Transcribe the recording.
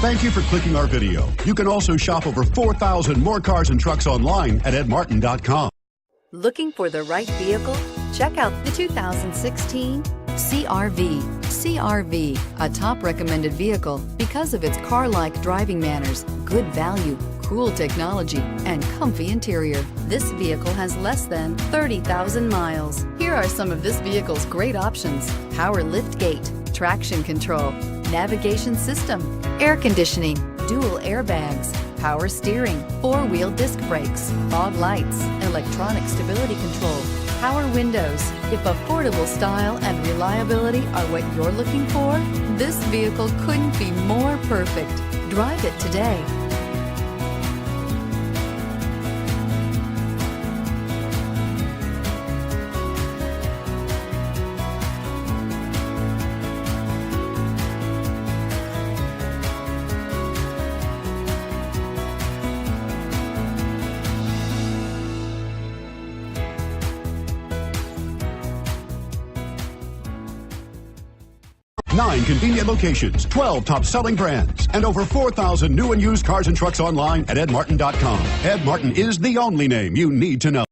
Thank you for clicking our video. You can also shop over 4,000 more cars and trucks online at edmartin.com. Looking for the right vehicle? Check out the 2016 CR-V. CR-V, a top recommended vehicle because of its car-like driving manners, good value, cool technology, and comfy interior. This vehicle has less than 30,000 miles. Here are some of this vehicle's great options: power liftgate, traction control, navigation system, air conditioning, dual airbags, power steering, four-wheel disc brakes, fog lights, electronic stability control, power windows. If affordable style and reliability are what you're looking for, this vehicle couldn't be more perfect. Drive it today. Nine convenient locations, 12 top-selling brands, and over 4,000 new and used cars and trucks online at edmartin.com. Ed Martin is the only name you need to know.